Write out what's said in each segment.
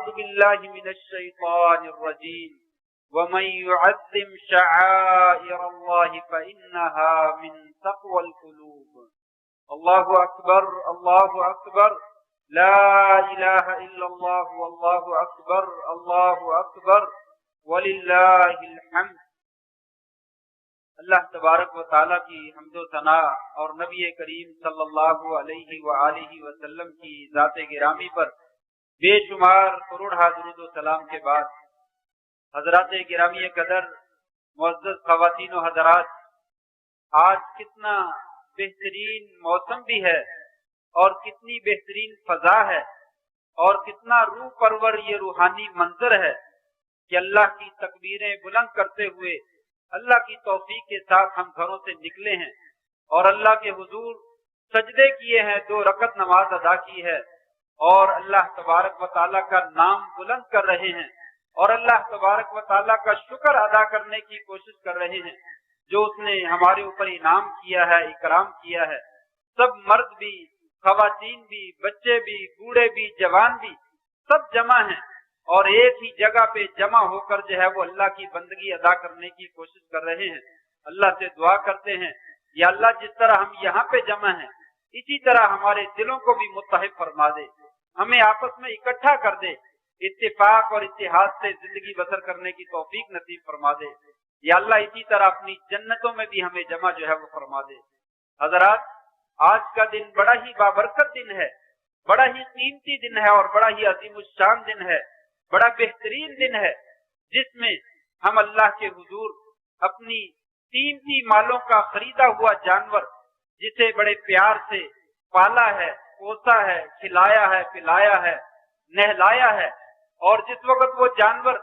أعوذ بالله من الشيطان الرجيم ومن يعظم شعائر الله فإنها من تقوى القلوب الله أكبر الله أكبر لا إله إلا الله والله أكبر الله أكبر وللہ الحمد۔ اللہ تبارک و تعالیٰ کی حمد و ثناء اور نبی کریم صلی اللہ علیہ وآلہ وسلم کی ذات گرامی پر بے شمار کروڑہ درود و سلام کے بعد، حضرات گرامی قدر، معزز خواتین و حضرات، آج کتنا بہترین موسم بھی ہے اور کتنی بہترین فضا ہے اور کتنا روح پرور یہ روحانی منظر ہے کہ اللہ کی تکبیریں بلند کرتے ہوئے اللہ کی توفیق کے ساتھ ہم گھروں سے نکلے ہیں اور اللہ کے حضور سجدے کیے ہیں، 2 رکعت نماز ادا کی ہے اور اللہ تبارک و تعالیٰ کا نام بلند کر رہے ہیں اور اللہ تبارک و تعالیٰ کا شکر ادا کرنے کی کوشش کر رہے ہیں جو اس نے ہمارے اوپر انعام کیا ہے، اکرام کیا ہے۔ سب مرد بھی، خواتین بھی، بچے بھی، بوڑھے بھی، جوان بھی، سب جمع ہیں اور ایک ہی جگہ پہ جمع ہو کر جو ہے وہ اللہ کی بندگی ادا کرنے کی کوشش کر رہے ہیں۔ اللہ سے دعا کرتے ہیں یا اللہ جس طرح ہم یہاں پہ جمع ہیں اسی طرح ہمارے دلوں کو بھی متحد فرما دے، ہمیں آپس میں اکٹھا کر دے، اتفاق اور اتحاد سے زندگی بسر کرنے کی توفیق نصیب فرما دے یا اللہ اسی طرح اپنی جنتوں میں بھی ہمیں جمع جو ہے وہ فرما دے۔ حضرات، آج کا دن بڑا ہی بابرکت دن ہے، بڑا ہی قیمتی دن ہے اور بڑا ہی عظیم الشان دن ہے، بڑا بہترین دن ہے جس میں ہم اللہ کے حضور اپنی قیمتی مالوں کا خریدا ہوا جانور جسے بڑے پیار سے پالا ہے، پوسا ہے، کھلایا ہے، پلایا ہے، نہلایا ہے اور جس وقت وہ جانور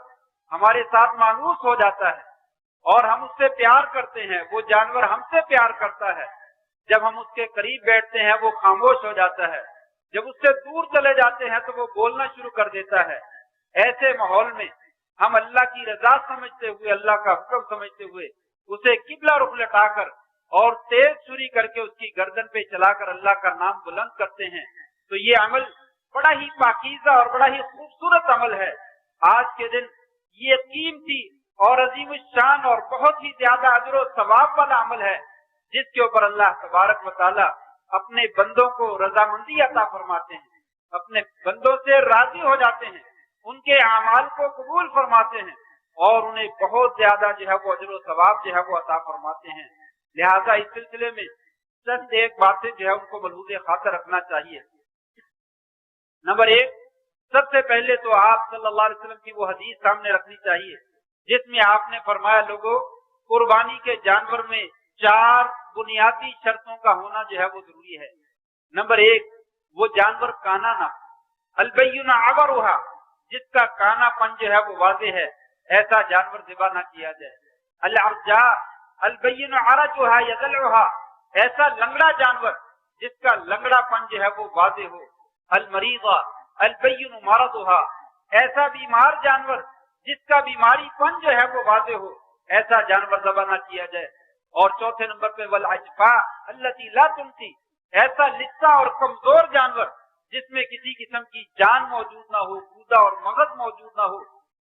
ہمارے ساتھ مانوس ہو جاتا ہے اور ہم اس سے پیار کرتے ہیں، وہ جانور ہم سے پیار کرتا ہے، جب ہم اس کے قریب بیٹھتے ہیں وہ خاموش ہو جاتا ہے، جب اس سے دور چلے جاتے ہیں تو وہ بولنا شروع کر دیتا ہے۔ ایسے ماحول میں ہم اللہ کی رضا سمجھتے ہوئے، اللہ کا حکم سمجھتے ہوئے اسے قبلہ رخ لٹا کر اور تیز چھری کر کے اس کی گردن پہ چلا کر اللہ کا نام بلند کرتے ہیں تو یہ عمل بڑا ہی پاکیزہ اور بڑا ہی خوبصورت عمل ہے۔ آج کے دن یہ قیمتی اور عظیم الشان اور بہت ہی زیادہ اجر و ثواب والا عمل ہے جس کے اوپر اللہ تبارک و تعالی اپنے بندوں کو رضامندی عطا فرماتے ہیں، اپنے بندوں سے راضی ہو جاتے ہیں، ان کے اعمال کو قبول فرماتے ہیں اور انہیں بہت زیادہ جو ہے وہ اجر و ثواب جو ہے وہ عطا فرماتے ہیں۔ لہذا اس سلسلے میں چند ایک باتیں جو ہے ان کو ملحوظ خاطر رکھنا چاہیے۔ نمبر 1، سب سے پہلے تو آپ صلی اللہ علیہ وسلم کی وہ حدیث سامنے رکھنی چاہیے جس میں آپ نے فرمایا لوگوں قربانی کے جانور میں 4 بنیادی شرطوں کا ہونا جو ہے وہ ضروری ہے۔ نمبر 1، وہ جانور کانا نہ، البین عورھا، جس کا کانا پن جو ہے وہ واضح ہے، ایسا جانور ذبح نہ کیا جائے۔ العرجاء البین عرجھا یضلعھا، ایسا لنگڑا جانور جس کا لنگڑا پن جو ہے وہ واضح ہو۔ المریضہ البین مرضھا، ایسا بیمار جانور جس کا بیماری پن جو ہے وہ واضح ہو، ایسا جانور ذبح نہ کیا جائے۔ اور چوتھے نمبر پہ والعجفاء التي لا تنسی، ایسا لسا اور کمزور جانور جس میں کسی قسم کی جان موجود نہ ہو، گودا اور مغز موجود نہ ہو،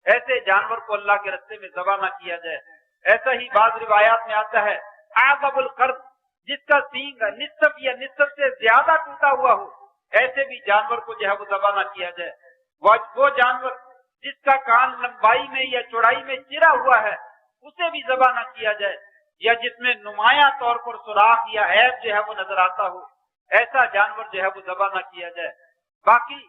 ایسے جانور کو اللہ کے راستے میں ذبح نہ کیا جائے۔ ایسا ہی بعض روایات میں آتا ہے اعظم القرب، جس کا سینگ نصف یا نصف سے زیادہ ٹوٹا ہوا ہو، ایسے بھی جانور کو جو ہے وہ ذبح نہ کیا جائے۔ وہ جانور جس کا کان لمبائی میں یا چوڑائی میں چرا ہوا ہے اسے بھی ذبح نہ کیا جائے، یا جس میں نمایاں طور پر سوراخ یا عیب جو ہے وہ نظر آتا ہو، ایسا جانور جو ہے وہ ذبح نہ کیا جائے۔ باقی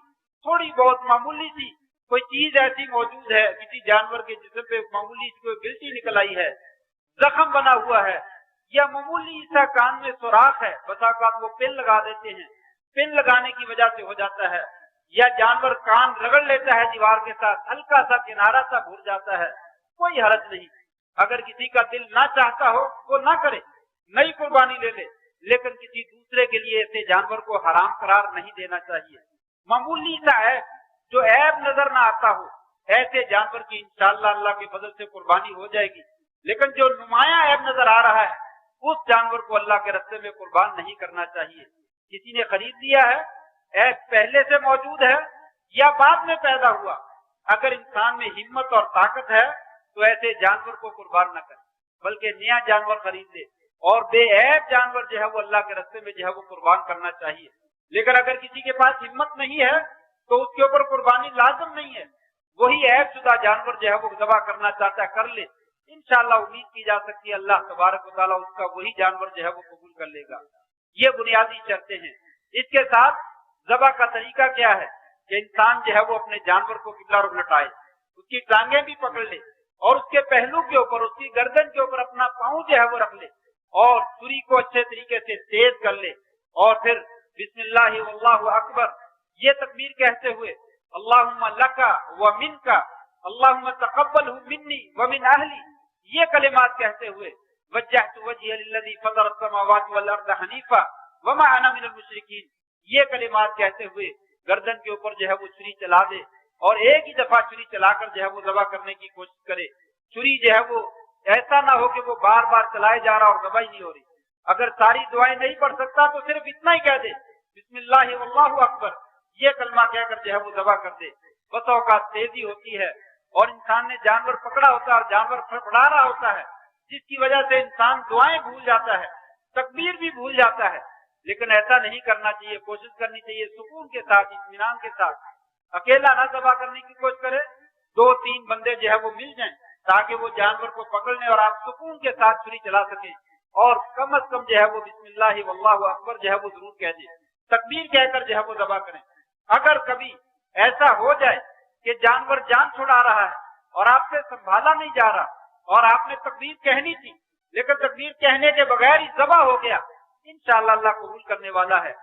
تھوڑی بہت معمولی سی کوئی چیز ایسی موجود ہے، کسی جانور کے جسم پہ معمولی سی کوئی گلٹی نکل آئی ہے، زخم بنا ہوا ہے، یا معمولی سا کان میں سوراخ ہے، بس اوقات وہ پن لگا دیتے ہیں، پن لگانے کی وجہ سے ہو جاتا ہے، یا جانور کان رگڑ لیتا ہے دیوار کے ساتھ، ہلکا سا کنارا سا گھر جاتا ہے، کوئی حرج نہیں۔ اگر کسی کا دل نہ چاہتا ہو وہ نہ کرے، نئی قربانی لے لے، لیکن کسی دوسرے کے لیے ایسے جانور کو حرام قرار نہیں دینا چاہیے۔ معمولی سا عیب جو عیب نظر نہ آتا ہو، ایسے جانور کی انشاءاللہ اللہ کے فضل سے قربانی ہو جائے گی، لیکن جو نمایاں عیب نظر آ رہا ہے اس جانور کو اللہ کے راستے میں قربان نہیں کرنا چاہیے۔ کسی نے خرید لیا ہے، عیب پہلے سے موجود ہے یا بعد میں پیدا ہوا، अगर इंसान में हिम्मत और ताकत है तो ऐसे जानवर को कुर्बान न करे, बल्कि नया जानवर खरीद ले और बेऐब जानवर जो है वो अल्लाह के रास्ते में जो है वो कुर्बान करना चाहिए। लेकिन अगर किसी के पास हिम्मत नहीं है तो उसके ऊपर कुर्बानी लाजम नहीं है, वही ऐब शुदा जानवर जो है वो ज़बह करना चाहता है कर ले, इंशाअल्लाह उम्मीद की जा सकती है अल्लाह तबारक व तआला उसका वही जानवर जो है वो कबूल कर लेगा। ये बुनियादी शर्तें हैं। इसके साथ ज़बह का तरीका क्या है कि इंसान जो है वो अपने जानवर को किबला रुख लौटाए, उसकी टांगें भी पकड़ ले और उसके पहलू के ऊपर, उसकी गर्दन के ऊपर अपना पाँव जो है वो रख ले और छुरी को अच्छे तरीके से तेज कर ले और फिर बिस्मिल्लाह वल्लाहु अकबर ये तकबीर कहते हुए अल्लाहुम्मा लका व मिनका अल्लाहुम्मा तक़ब्बलहु मिन्नी व मिन अहली ये कलिमात कहते हुए वज्जहतु वजहिया लिल्लज़ी फ़तरस समावाति वल अर्ज़ हनीफ़ा व मा अना मिनल मुशरिकीन ये कलिमात कहते हुए गर्दन के ऊपर जो है वो छुरी चला दे और एक ही दफा छुरी चलाकर जो है वो ज़बह करने की कोशिश करे। छुरी जो है वो ऐसा ना हो कि वो बार बार चलाए जा रहा और ज़बह ही नहीं हो रही। अगर सारी दुआएं नहीं पढ़ सकता तो सिर्फ इतना ही कह दे बिस्मिल्लाह वल्लाहु अकबर ये कलमा कहकर जो है वो ज़बह कर दे। बस औकात तेजी होती है और इंसान ने जानवर पकड़ा होता है और जानवर फड़फड़ा रहा होता है, जिसकी वजह से इंसान दुआएं भूल जाता है, तकबीर भी भूल जाता है। लेकिन ऐसा नहीं करना चाहिए, कोशिश करनी चाहिए सुकून के साथ, इत्मीनान के साथ। अकेला ना ज़बह करने की कोशिश करे, 2-3 बंदे जो है वो मिल जाएं ताकि वो जानवर को पकड़ने और आप सुकून के साथ छुरी चला सकें और कम अज कम जो है वो बिस्मिल्लाह वल्लाहु अकबर जो है वो जरूर कह दें, तकबीर कहकर जो है वो ज़बह करें। अगर कभी ऐसा हो जाए कि जानवर जान छुड़ा रहा है और आपसे संभाला नहीं जा रहा और आपने तकबीर कहनी थी लेकिन तकबीर कहने के बगैर ही ज़बह हो गया, इंशाअल्लाह अल्लाह कबूल करने वाला है।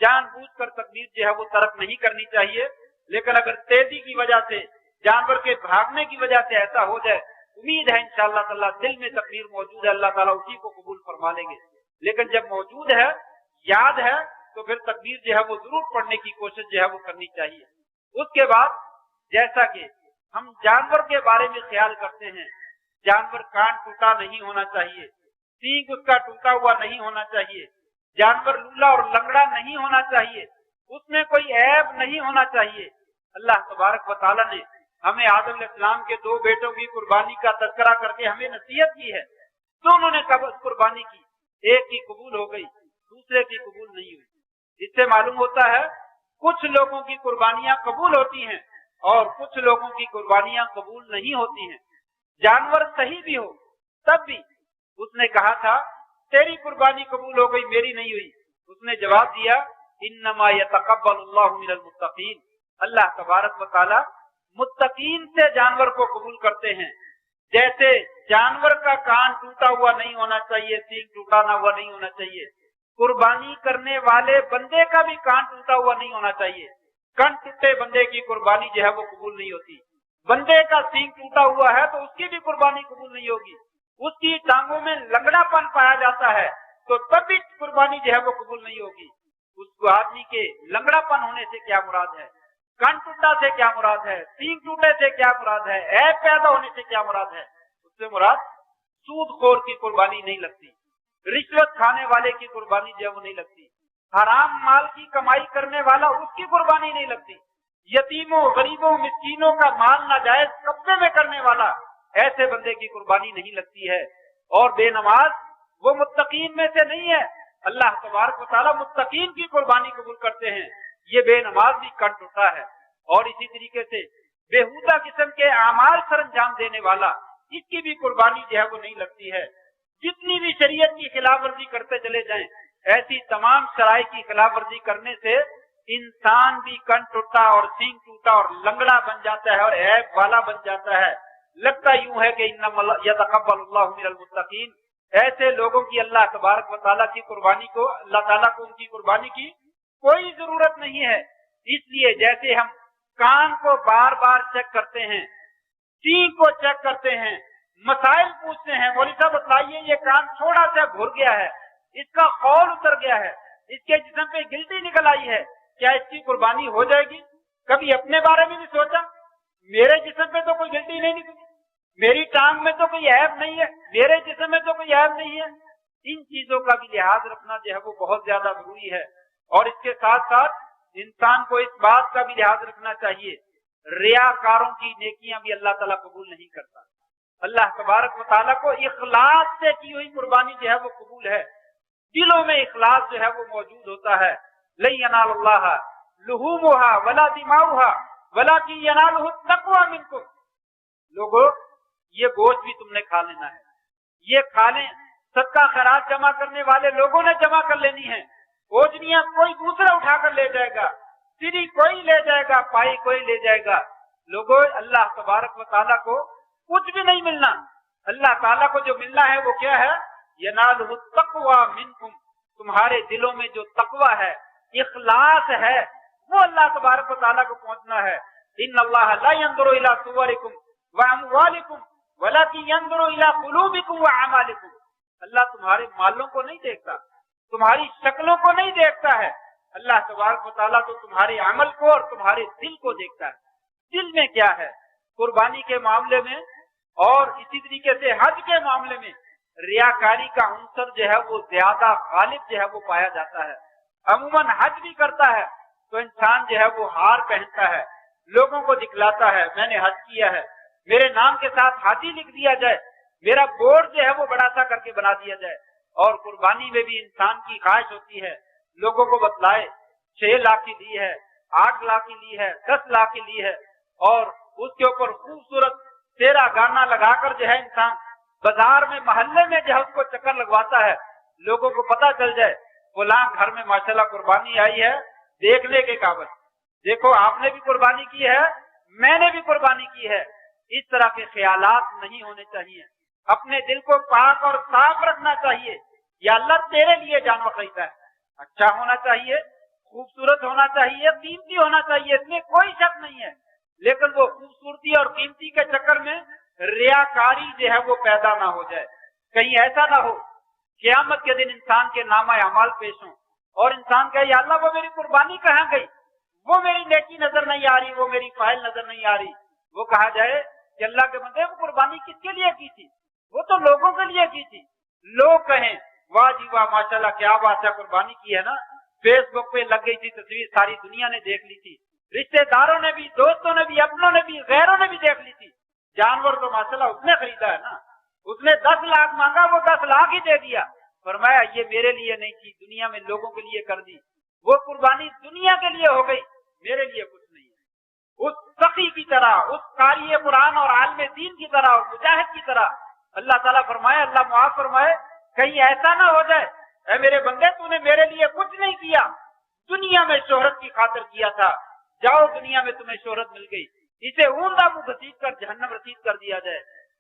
जानबूझकर तकबीर जो है वो तर्क नहीं करनी चाहिए, लेकिन अगर तेजी की वजह से, जानवर के भागने की वजह से ऐसा हो जाए, उम्मीद है इंशाअल्लाह ताला दिल में तकबीर मौजूद है, अल्लाह ताला उसी को कबूल फरमा लेंगे। लेकिन जब मौजूद है, याद है, तो फिर तकबीर जो है वो जरूर पढ़ने की कोशिश जो है वो करनी चाहिए। उसके बाद जैसा कि हम जानवर के बारे में ख्याल करते हैं, जानवर कान टूटा नहीं होना चाहिए, सींग उसका टूटा हुआ नहीं होना चाहिए, जानवर लूला और लंगड़ा नहीं होना चाहिए, उसमें कोई ऐब नहीं होना चाहिए। अल्लाह तबारक व तआला ने हमें आदम अलैहिस्सलाम के 2 बेटों की कुर्बानी का तज़किरा करके हमें नसीहत की है। दोनों ने कब कुर्बानी की, एक की कबूल हो गई, दूसरे की कबूल नहीं हुई। इससे मालूम होता है कुछ लोगों की कुर्बानियां कबूल होती हैं और कुछ लोगों की कुर्बानियां कबूल नहीं होती हैं। जानवर सही भी हो तब भी उसने कहा था तेरी कुर्बानी कबूल हो गई, मेरी नहीं हुई। उसने जवाब दिया इन्नमा यतक़ब्बलुल्लाहु मिनल मुत्तक़ीन, अल्लाह तबारक व तआला मुत्तकीन से जानवर को कबूल करते हैं। जैसे जानवर का कान टूटा हुआ नहीं होना चाहिए, सींग टूटा हुआ नहीं होना चाहिए, कुर्बानी करने वाले बंदे का भी कान टूटा हुआ नहीं होना चाहिए। कान टूटे बंदे की कुर्बानी जो है वो कबूल नहीं होती। बंदे का सींग टूटा हुआ है तो उसकी भी कुर्बानी कबूल नहीं होगी। उसकी टांगों में लंगड़ापन पाया जाता है तो तब भी कुर्बानी जो है वो कबूल नहीं होगी। उस आदमी के लंगड़ापन होने से क्या मुराद है, कान टूटा से क्या मुराद है, सींग टूटे से क्या मुराद है, ऐब पैदा होने से क्या मुराद है, उससे मुराद सूदखोर की कुर्बानी नहीं लगती, रिश्वत खाने वाले की कुर्बानी जो है वो नहीं लगती, हराम माल की कमाई करने वाला उसकी कुर्बानी नहीं लगती, यतीमों गरीबों मिस्कीनों का माल नाजायज कब्जे में करने वाला ऐसे बंदे की कुर्बानी नहीं लगती है। और बेनमाज वो मुत्तकीन में से नहीं है। अल्लाह तबारक व तआला मुत्तकीन की कुर्बानी कबूल करते हैं। ये बेनमाज भी कट उठा है। और इसी तरीके से बेहुदा किस्म के आमाल सरंजाम देने वाला, इसकी भी कुर्बानी जो है वो नहीं लगती है। जितनी भी शरीयत की खिलाफ वर्जी करते चले जाएं, ऐसी तमाम शराइ की खिलाफ वर्जी करने से इंसान भी कन टूटा और सींग टूटा और लंगड़ा बन जाता है और ऐब वाला बन जाता है। लगता यूं है कि इन्नमा यतक़ब्बलुल्लाहु मिनल मुत्तक़ीन, ऐसे लोगों की अल्लाह तबारक व तआला की कुर्बानी को, अल्लाह ताला को उनकी कुर्बानी की कोई जरूरत नहीं है। इसलिए जैसे हम कान को बार बार चेक करते हैं, सींग को चेक करते हैं, मसाइल पूछते हैं, मौलवी साहब बताइए ये कान थोड़ा सा घुर गया है, इसका खौल उतर गया है, इसके जिस्म पे गिल्टी निकल आई है, क्या इसकी कुर्बानी हो जाएगी? कभी अपने बारे में भी सोचा? मेरे जिस्म पे तो कोई गिल्टी नहीं निकली, मेरी टांग में तो कोई ऐब नहीं है, मेरे जिस्म में तो कोई ऐब नहीं है। इन चीजों का भी लिहाज रखना जो है वो बहुत ज्यादा जरूरी है। और इसके साथ साथ इंसान को इस बात का भी लिहाज रखना चाहिए, रियाकारों की नेकियां भी अल्लाह ताला कबूल नहीं करता। अल्लाह तबारक व तआला को इखलास से की हुई कुर्बानी जो है वो कबूल है, दिलों में इखलास जो है वो मौजूद होता है। लन यनालल्लाह लुहूमुहा वला दिमाउहा वलाकिन यनालुहु तक़वा मिनकुम। लोगों, ये गोश्त भी तुमने खा लेना है, ये खा लें, सदका खैरात जमा करने वाले लोगों ने जमा कर लेनी है। ओजनियां कोई दूसरा उठाकर ले जाएगा, सीढ़ी कोई ले जाएगा, पाई कोई ले जाएगा। लोगों, अल्लाह तबारक व तआला को कुछ भी नहीं मिलना। अल्लाह ताला को जो मिलना है वो क्या है? यनालुहु तक़वा मिनकुम। तुम्हारे दिलों में जो तकवा है, इखलास है, वो अल्लाह तबारक व तआला को पहुंचना है। इन्नल्लाह ला यंजुरु इला सुवरिकुम व अमवालिकुम वलाकिन यंजुरु इला कुलूबिकुम व अमालिकुम। अल्लाह तुम्हारे मालों को नहीं देखता, तुम्हारी शक्लों को नहीं देखता है। अल्लाह तबारक व तआला तो तुम्हारे अमल को और तुम्हारे दिल को देखता है। दिल में क्या है? कुर्बानी के मामले में और इसी तरीके से हज के मामले में रियाकारी का अंसर जो है वो ज्यादा गालिब जो है वो पाया जाता है। अमूमन हज भी करता है तो इंसान जो है वो हार पहनता है, लोगों को दिखलाता है मैंने हज किया है, मेरे नाम के साथ हाजी लिख दिया जाए, मेरा बोर्ड जो है वो बड़ा सा करके बना दिया जाए। और कुर्बानी में भी इंसान की ख्वाहिश होती है लोगों को बतलाए 6 लाख की ली है, 8 लाख की ली है, 10 लाख की ली है, और उसके ऊपर खूबसूरत तेरा गाना लगाकर जो है इंसान बाजार में मोहल्ले में जो है उसको चक्कर लगवाता है, लोगों को पता चल जाए फलां घर में माशाल्लाह कुर्बानी आई है, देखने के काबिल, देखो आपने भी कुर्बानी की है, मैंने भी कुर्बानी की है। इस तरह के ख्यालात नहीं होने चाहिए। अपने दिल को पाक और साफ रखना चाहिए। या अल्लाह तेरे लिए जानवर खरीदा है, अच्छा होना चाहिए, खूबसूरत होना चाहिए, कीमती होना चाहिए, इसमें कोई शक नहीं है। लेकिन वो खूबसूरती और कीमती के चक्कर में रियाकारी जो है वो पैदा ना हो जाए। कहीं ऐसा ना हो क़यामत के दिन इंसान के नामा अमाल पेश हो और इंसान कहे या अल्लाह वो मेरी कुर्बानी कहाँ गई, वो मेरी नेकी नजर नहीं आ रही, वो मेरी फाइल नजर नहीं आ रही। वो कहा जाए कि अल्लाह के बंदे वो कुर्बानी किसके लिए की थी? वो तो लोगों के लिए की थी। लोग कहें वाह जी वाह माशाल्लाह क्या बात है, कुर्बानी की है ना, फेसबुक पे लग गई थी तस्वीर, सारी दुनिया ने देख ली थी, रिश्तेदारों ने भी, दोस्तों ने भी, अपनों ने भी, गैरों ने भी देख ली थी। जानवर तो माशाल्लाह उसने खरीदा है ना, उसने 10 लाख मांगा, वो 10 लाख ही दे दिया। फरमाया ये मेरे लिए नहीं थी, दुनिया में लोगों के लिए कर दी। वो कुर्बानी दुनिया के लिए हो गई, मेरे लिए कुछ नहीं है। उस सखी की तरह, उस कारी कुरान और आलम दीन की तरह और मुजाहिद की तरह अल्लाह ताला फरमाए, अल्लाह मुआफ फरमाए, कहीं ऐसा ना हो जाए ऐ मेरे बंदे तूने मेरे लिए कुछ नहीं किया, दुनिया में शोहरत की खातिर किया था, जाओ दुनिया में तुम्हें शोहरत मिल गई, इसे ऊंधा मुंह घसीट कर जहन्नम रसीद कर दिया जाए,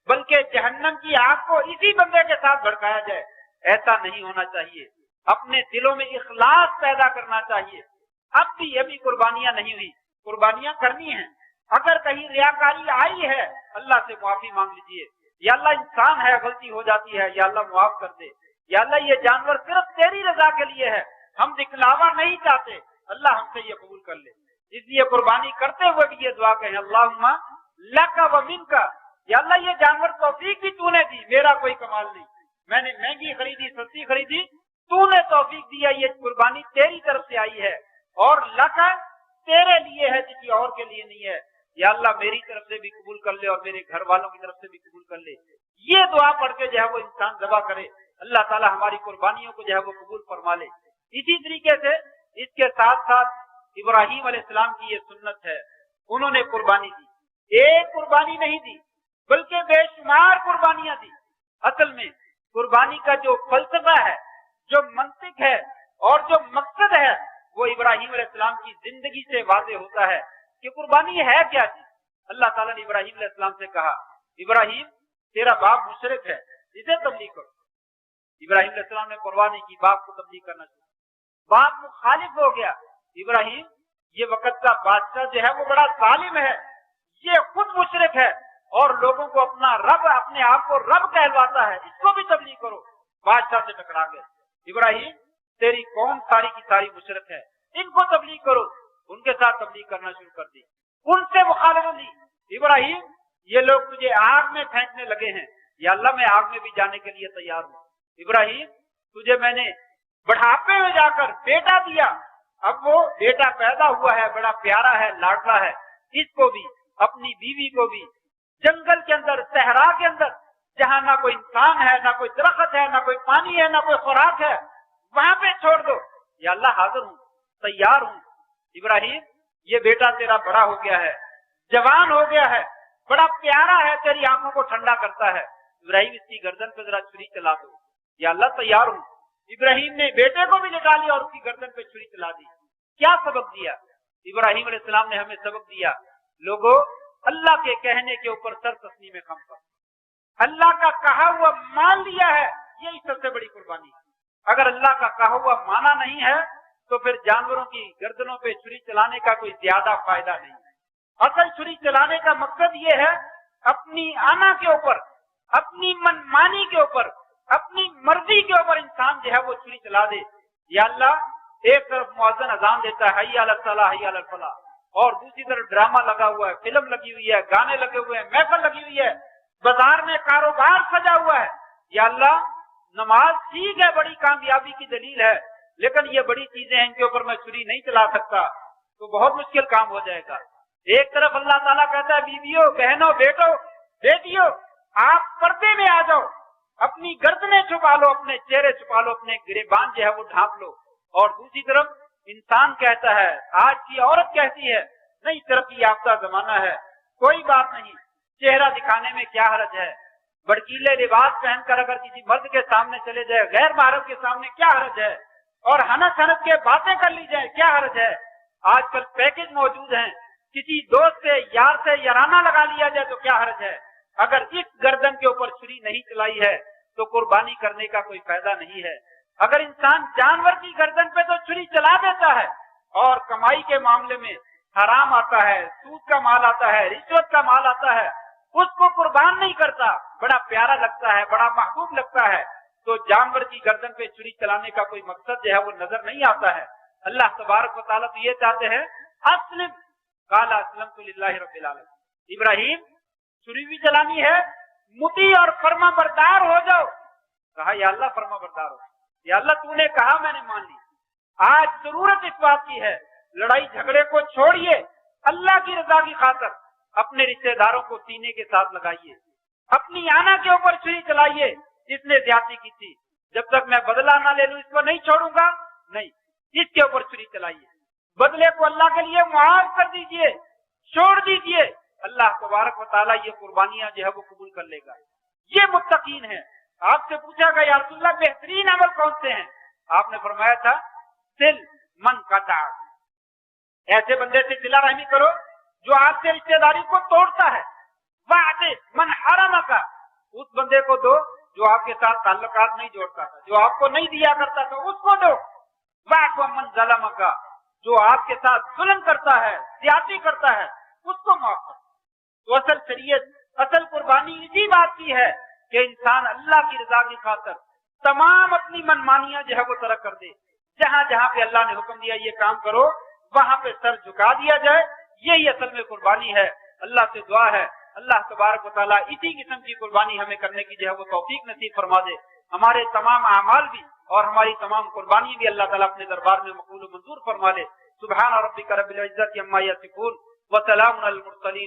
बल्कि जहन्नम की आग को इसी बंदे के साथ भड़काया जाए। ऐसा नहीं होना चाहिए। अपने दिलों में इखलास पैदा करना चाहिए। अब भी अभी कुर्बानियां नहीं हुई, कुर्बानियां करनी है। अगर कहीं रियाकारी आई है अल्लाह से माफी मांग लीजिए, या अल्लाह इंसान है गलती हो जाती है, या अल्लाह मुआफ कर दे, या अल्लाह ये जानवर सिर्फ तेरी रजा के लिए है, हम दिखलावा नहीं चाहते, अल्लाह हमसे ये कबूल कर ले। इसलिए कुर्बानी करते हुए भी ये दुआ कहें अल्लाहुम्मा लका व मिनका, या अल्लाह ये जानवर तौफीक भी तूने दी, मेरा कोई कमाल नहीं, मैंने महंगी खरीदी सस्ती खरीदी, तूने तौफीक दिया, ये कुर्बानी तेरी तरफ से आई है और लका तेरे लिए है, किसी और के लिए नहीं है। या अल्लाह मेरी तरफ से भी कबूल कर ले और मेरे घर वालों की तरफ से भी कबूल कर ले। ये दुआ पढ़ के जो है वो इंसान दवा करे, अल्लाह ताला हमारी कुर्बानियों को जो है वो कबूल फरमा ले। इसी तरीके से इसके साथ साथ इब्राहिम अलैहिस्सलाम की ये सुन्नत है, उन्होंने कुर्बानी दी, एक कुर्बानी नहीं दी बल्कि बेशुमार कुर्बानियां दी। असल में कुर्बानी का जो फलसफा है, जो मंतिक है और जो मकसद है, वो इब्राहिम अलैहिस्सलाम की जिंदगी से वाज़ेह होता है कि कुर्बानी है क्या चीज। अल्लाह ताला ने इब्राहिम अलैहिस्सलाम से कहा इब्राहिम तेरा बाप मुशरिक है, इसे तब्लीग करो। इब्राहिम अलैहिस्सलाम ने परवाह नहीं की, बाप को तब्लीग करना चाहिए। बाप मुखालिफ हो गया, इब्राहिम ये वक्त का बादशाह जो है वो बड़ा जालिम है, ये खुद मुशरिक है और लोगों को अपना रब, अपने आप को रब कहलवाता है, इसको भी तब्लीग करो। बादशाह से टकरा गए, इब्राहिम तेरी कौम सारी की सारी मुशरिक है, इनको तब्लीग करो। उनके साथ तब्लीग करना शुरू कर दी, उनसे मुखालिफत ली। इब्राहिम ये लोग तुझे आग में फेंकने लगे हैं, या अल्लाह मैं आग में भी जाने के लिए तैयार हूँ। इब्राहिम तुझे मैंने बढ़ापे में जाकर बेटा दिया, अब वो बेटा पैदा हुआ है, बड़ा प्यारा है, लाडला है, इसको भी اپنی بیوی کو بھی جنگل کے اندر، صحرا کے اندر، جہاں نہ کوئی انسان ہے، نہ کوئی درخت ہے، نہ کوئی پانی ہے، نہ کوئی خوراک ہے، وہاں پہ چھوڑ دو، یا اللہ حاضر ہوں، تیار ہوں۔ ابراہیم یہ بیٹا تیرا بڑا ہو گیا ہے، جوان ہو گیا ہے، بڑا پیارا ہے، تیری آنکھوں کو ٹھنڈا کرتا ہے، ابراہیم اس کی گردن پہ ذرا چھری چلا دو، یا اللہ تیار ہوں۔ ابراہیم نے بیٹے کو بھی لٹا لیا اور اس کی گردن پہ چھری چلا دی۔ کیا سبق دیا؟ ابراہیم علیہ السلام نے ہمیں سبق دیا، لوگوں اللہ کے کہنے کے اوپر سر تسلیم خم کر، اللہ کا کہا ہوا مان لیا ہے، یہی سب سے بڑی قربانی ہے۔ اگر اللہ کا کہا ہوا مانا نہیں ہے تو پھر جانوروں کی گردنوں پہ چھری چلانے کا کوئی زیادہ فائدہ نہیں ہے۔ اصل چھری چلانے کا مقصد یہ ہے اپنی آنا کے اوپر، اپنی منمانی کے اوپر، اپنی مرضی کے اوپر انسان جو ہے وہ چھری چلا دے۔ یا اللہ ایک طرف مؤذن اذان دیتا ہے حی علی الصلاح حی علی الفلاح، اور دوسری طرف ڈرامہ لگا ہوا ہے، فلم لگی ہوئی ہے، گانے لگے ہوئے ہیں، محفل لگی ہوئی ہے، بازار میں کاروبار سجا ہوا ہے۔ یا اللہ نماز ٹھیک ہے، بڑی کامیابی کی دلیل ہے، لیکن یہ بڑی چیزیں ہیں ان کے اوپر میں چھری نہیں چلا سکتا، تو بہت مشکل کام ہو جائے گا۔ ایک طرف اللہ تعالیٰ کہتا ہے بیویوں، بہنوں، بیٹوں، بیٹیوں آپ پردے میں آ جاؤ، اپنی گردنیں چھپا لو، اپنے چہرے چھپا لو، اپنے گریبان جو ہے وہ ڈھانپ لو۔ اور دوسری طرف انسان کہتا ہے، آج کی عورت کہتی ہے نہیں ترقی یافتہ زمانہ ہے، کوئی بات نہیں، چہرہ دکھانے میں کیا حرج ہے، بڑکیلے لباس پہن کر اگر کسی مرد کے سامنے چلے جائے، غیر محرم کے سامنے کیا حرج ہے، اور ہنس ہنس کے باتیں کر لی جائے کیا حرج ہے۔ آج کل پیکج موجود ہیں، کسی دوست سے یار سے یارانہ لگا لیا جائے تو کیا حرج ہے۔ اگر اس گردن کے اوپر چھری نہیں چلائی ہے تو قربانی کرنے کا کوئی فائدہ نہیں ہے۔ اگر انسان جانور کی گردن پہ تو چھری چلا دیتا ہے اور کمائی کے معاملے میں حرام آتا ہے، سود کا مال آتا ہے، رشوت کا مال آتا ہے، اس کو قربان نہیں کرتا، بڑا پیارا لگتا ہے، بڑا محبوب لگتا ہے، تو جانور کی گردن پہ چھری چلانے کا کوئی مقصد جو ہے وہ نظر نہیں آتا ہے۔ اللہ تبارک و تعالیٰ تو یہ چاہتے ہیں اسلم قال اسلمت للہ رب العالمین۔ ابراہیم چھری بھی چلانی ہے، مطیع اور فرما بردار ہو جاؤ۔ کہا یا اللہ فرما بردار ہو، یا اللہ تو نے کہا میں نے مان لی۔ آج ضرورت اس بات کی ہے، لڑائی جھگڑے کو چھوڑیے، اللہ کی رضا کی خاطر اپنے رشتہ داروں کو سینے کے ساتھ لگائیے، اپنی آنا کے اوپر چھری چلائیے۔ جس نے زیادتی کی تھی جب تک میں بدلہ نہ لے لوں اس کو نہیں چھوڑوں گا، نہیں، اس کے اوپر چھری چلائیے، بدلے کو اللہ کے لیے معاف کر دیجئے، چھوڑ دیجئے، اللہ تبارک و تعالیٰ یہ قربانیاں جو ہے وہ قبول کر لے گا۔ یہ متقین ہے۔ آپ سے پوچھا گیا یا رسول اللہ بہترین عمل کون سے ہیں؟ آپ نے فرمایا تھا سل من قطع، ایسے بندے سے صلہ رحمی کرو جو آپ سے رشتہ داری کو توڑتا ہے، وعد من حرم کا، اس بندے کو دو جو آپ کے ساتھ تعلقات نہیں جوڑتا تھا، جو آپ کو نہیں دیا کرتا تھا اس کو دو، وعد من ظلم کا، جو آپ کے ساتھ ظلم کرتا ہے، زیادتی کرتا ہے، اس کو معاف کرو۔ تو اصل شریعت، اصل قربانی اسی بات کی ہے کہ انسان اللہ کی رضا کی خاطر تمام اپنی منمانیاں جو ہے وہ ترک کر دے، جہاں جہاں پہ اللہ نے حکم دیا یہ کام کرو وہاں پہ سر جھکا دیا جائے، یہی اصل میں قربانی ہے۔ اللہ سے دعا ہے اللہ تبارک و تعالیٰ اسی قسم کی قربانی ہمیں کرنے کی جو ہے وہ توفیق نصیب فرما دے، ہمارے تمام اعمال بھی اور ہماری تمام قربانی بھی اللہ تعالیٰ اپنے دربار میں مقبول و منظور فرما لے۔ سبحان ربک رب العزت عما یصفون وسلام علی المرسلین۔